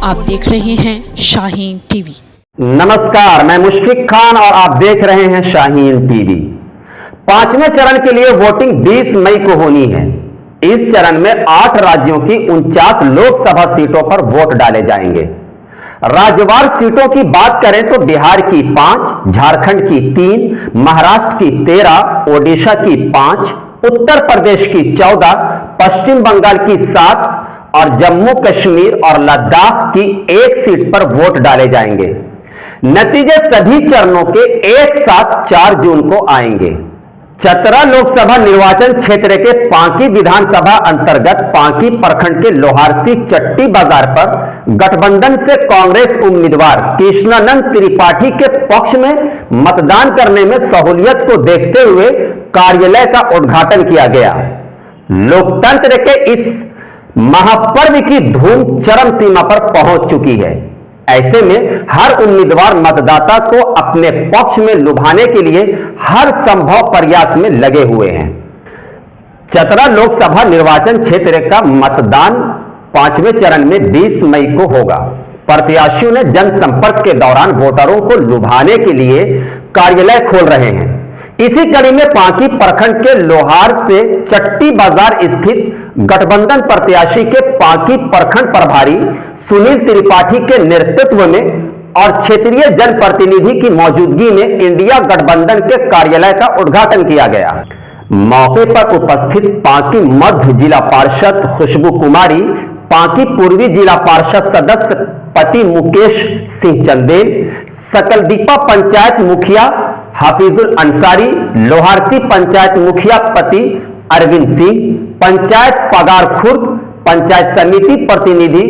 आप देख रहे हैं शाहीन टीवी। नमस्कार, मैं मुशफिक खान और आप देख रहे हैं शाहीन टीवी। पांचवें चरण के लिए वोटिंग 20 मई को होनी है। इस चरण में 8 राज्यों की 49 लोकसभा सीटों पर वोट डाले जाएंगे। राज्यवार सीटों की बात करें तो बिहार की 5, झारखंड की 3, महाराष्ट्र की 13, ओडिशा की 5, उत्तर प्रदेश की 14, पश्चिम बंगाल की 7 और जम्मू कश्मीर और लद्दाख की 1 सीट पर वोट डाले जाएंगे। नतीजे सभी चरणों के एक साथ 4 जून को आएंगे। चतरा लोकसभा निर्वाचन क्षेत्र के पांकी विधानसभा अंतर्गत पांकी प्रखंड के लोहारसी चट्टी बाजार पर गठबंधन से कांग्रेस उम्मीदवार कृष्णानंद त्रिपाठी के पक्ष में मतदान करने में सहूलियत को देखते हुए कार्यालय का उद्घाटन किया गया। लोकतंत्र के इस महापर्व की धूम चरम सीमा पर पहुंच चुकी है। ऐसे में हर उम्मीदवार मतदाता को अपने पक्ष में लुभाने के लिए हर संभव प्रयास में लगे हुए हैं। चतरा लोकसभा निर्वाचन क्षेत्र का मतदान 5वें चरण में 20 मई को होगा। प्रत्याशियों ने जनसंपर्क के दौरान वोटरों को लुभाने के लिए कार्यालय खोल रहे हैं। इसी कड़ी में पांकी प्रखंड के लोहार से चट्टी बाजार स्थित गठबंधन प्रत्याशी के पांकी प्रखंड प्रभारी सुनील त्रिपाठी के नेतृत्व में और क्षेत्रीय जनप्रतिनिधि की मौजूदगी में इंडिया गठबंधन के कार्यालय का उद्घाटन किया गया। मौके पर उपस्थित पांकी मध्य जिला पार्षद खुशबू कुमारी, पांकी पूर्वी जिला पार्षद सदस्य पति मुकेश सिंह चंदेल, सकलदीपा पंचायत मुखिया हाफिजुल अंसारी, लोहारसी पंचायत मुखिया पति अरविंद सिंह, पंचायत पगार खुर्द पंचायत समिति प्रतिनिधि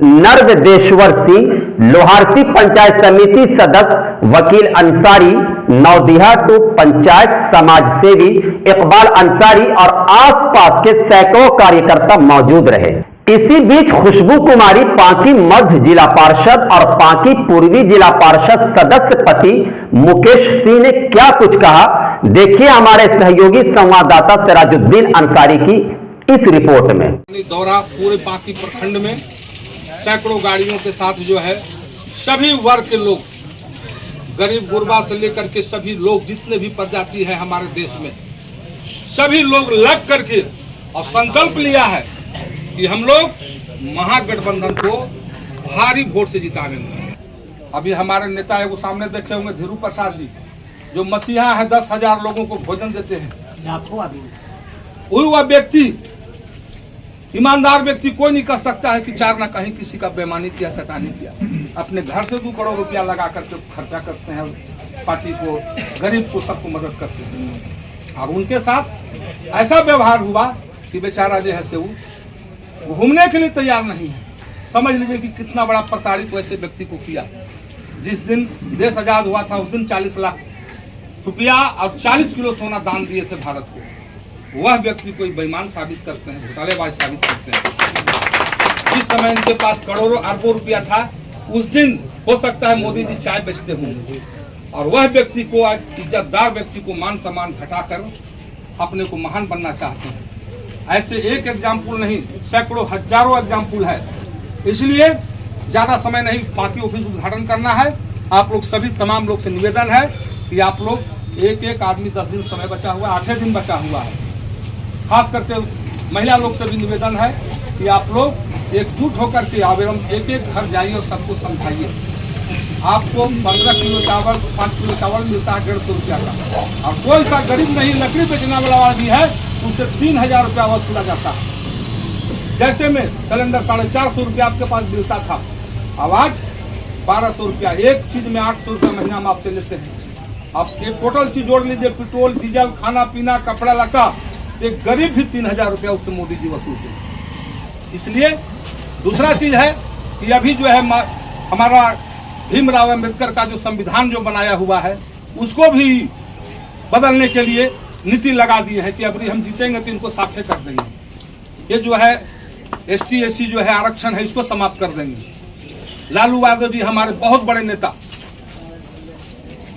नरवेदेश्वर सिंह, लोहारसी पंचायत समिति सदस्य वकील अंसारी, नौदिहा टू पंचायत समाज सेवी इकबाल अंसारी और आसपास के सैकड़ों कार्यकर्ता मौजूद रहे। इसी बीच खुशबू कुमारी पांकी मध्य जिला पार्षद और पांकी पूर्वी जिला पार्षद सदस्य पति मुकेश सिंह ने क्या कुछ कहा, देखिए हमारे सहयोगी संवाददाता सिराजुद्दीन अंसारी की इस रिपोर्ट में। दौरा पूरे पांकी प्रखंड में सैकड़ों गाड़ियों के साथ जो है सभी वर्ग के लोग, गरीब गुरबा से लेकर के सभी लोग, जितने भी प्रजाति है हमारे देश में, सभी लोग लग करके और संकल्प लिया है कि हम लोग महागठबंधन को भारी वोट से जिताएंगे। अभी हमारे नेता है वो सामने देखे होंगे, धीरू प्रसाद जी, जो मसीहा है, 10,000 लोगों को भोजन देते हैं। वह व्यक्ति, ईमानदार व्यक्ति कोई नहीं कह सकता है कि चार ना कहीं किसी का बेईमानी किया, शैतानी किया। अपने घर से 2 करोड़ रुपया लगा करके खर्चा करते हैं, पार्टी को, गरीब को, सबको मदद करते हैं। और उनके साथ ऐसा व्यवहार हुआ कि बेचारा जो है से वो घूमने के लिए तैयार नहीं है। समझ लीजिए कि कितना बड़ा प्रताड़ित वैसे व्यक्ति को किया। जिस दिन देश आजाद हुआ था उस दिन 40 लाख रुपया और 40 किलो सोना दान दिए थे भारत को। वह व्यक्ति कोई बेईमान साबित करते हैं, घोटालेबाज साबित करते हैं। जिस समय इनके पास करोड़ों अरबों रुपया था, उस दिन हो सकता है मोदी जी चाय बेचते होंगे। और वह व्यक्ति को, इज्जतदार व्यक्ति को मान सम्मान घटाकर अपने को महान बनना चाहते हैं। ऐसे एक एग्जाम्पल नहीं, सैकड़ों हजारों एग्जाम्पल है। इसलिए ज्यादा समय नहीं, पार्टी ऑफिस उद्घाटन करना है। आप लोग सभी तमाम लोग से निवेदन है कि आप लोग एक आदमी 10 दिन समय बचा हुआ है, 8 दिन बचा हुआ है। खास करके महिला लोग से भी निवेदन है कि आप लोग एकजुट होकर के आवेदन एक घर जाइए और सबको समझाइए। आपको 15 किलो चावल, 5 किलो चावल मिलता है 150 रुपया का। और कोई सा गरीब नहीं, लकड़ी बेचने वाला भी है, उससे 3,000 रुपया वसूला जाता है। जैसे में सिलेंडर 450 रुपया आपके पास मिलता था, अब आज 1200 रुपया। एक चीज में 800 रुपया महीना हम आपसे लेते हैं। आप एक टोटल चीज जोड़ लीजिए, पेट्रोल, डीजल, खाना पीना, कपड़ा लता, एक गरीब भी 3,000 रुपया उससे मोदी जी वसूलते हैं। इसलिए दूसरा चीज है कि अभी जो है हमारा भीमराव अम्बेडकर का जो संविधान जो बनाया हुआ है, उसको भी बदलने के लिए नीति लगा दी है कि अभी हम जीतेंगे तो इनको साफे कर देंगे। ये जो है ST SC जो है आरक्षण है, इसको समाप्त कर देंगे। लालू यादव जी हमारे बहुत बड़े नेता,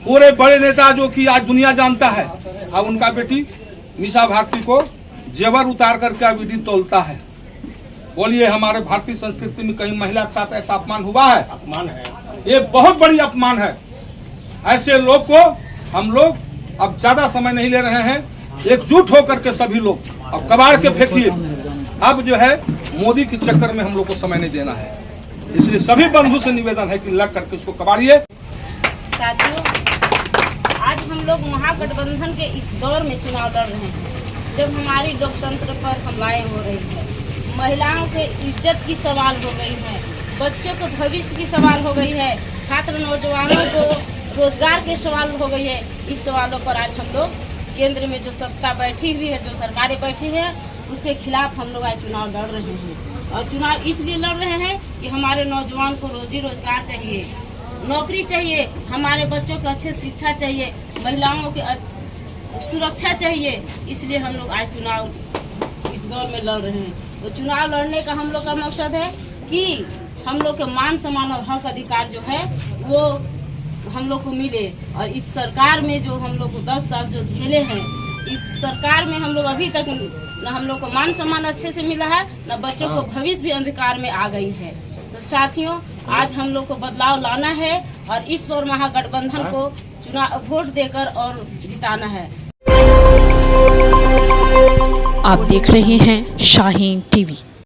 पूरे बड़े नेता जो कि आज दुनिया जानता है। अब उनका बेटी मीसा भारती को जेवर उतार करके अभी तोलता है। बोलिए, हमारे भारतीय संस्कृति में कहीं महिला के साथ ऐसा अपमान हुआ है? अपमान है। ये बहुत बड़ी अपमान है। ऐसे लोग को हम लोग अब ज्यादा समय नहीं ले रहे हैं, एकजुट होकर के सभी लोग अब कबाड़ के फेंकिए। अब जो है मोदी के चक्कर में हम लोग को समय नहीं देना है, इसलिए सभी बंधु से निवेदन है कि लग करके उसको कबाड़िए। साथियों, आज हम लोग महागठबंधन के इस दौर में चुनाव लड़ रहे हैं, जब हमारी लोकतंत्र पर हमलाएं हो रही है, महिलाओं के इज्जत की सवाल हो गई है, बच्चों के भविष्य की सवाल हो गई है, छात्र नौजवानों को रोजगार के सवाल हो गई है। इस सवालों पर आज हम लोग केंद्र में जो सत्ता बैठी हुई है, जो सरकारें बैठी है, उसके खिलाफ हम लोग आज चुनाव लड़ रहे हैं। और चुनाव इसलिए लड़ रहे हैं कि हमारे नौजवान को रोजी रोजगार चाहिए, नौकरी चाहिए, हमारे बच्चों को अच्छे शिक्षा चाहिए, महिलाओं की सुरक्षा चाहिए। इसलिए हम लोग आज चुनाव इस दौर में लड़ रहे हैं। तो चुनाव लड़ने का हम लोग का मकसद है कि हम लोग के मान सम्मान और हक अधिकार जो है वो हम लोग को मिले। और इस सरकार में जो हम लोग को 10 साल जो झेले हैं, इस सरकार में हम लोग अभी तक न हम लोग को मान सम्मान अच्छे से मिला है, न बच्चों को भविष्य भी अंधकार में आ गई है। तो साथियों, आज हम लोग को बदलाव लाना है और इस बार महागठबंधन को चुनाव वोट देकर और जिताना है। आप देख रहे हैं शाहीन टीवी।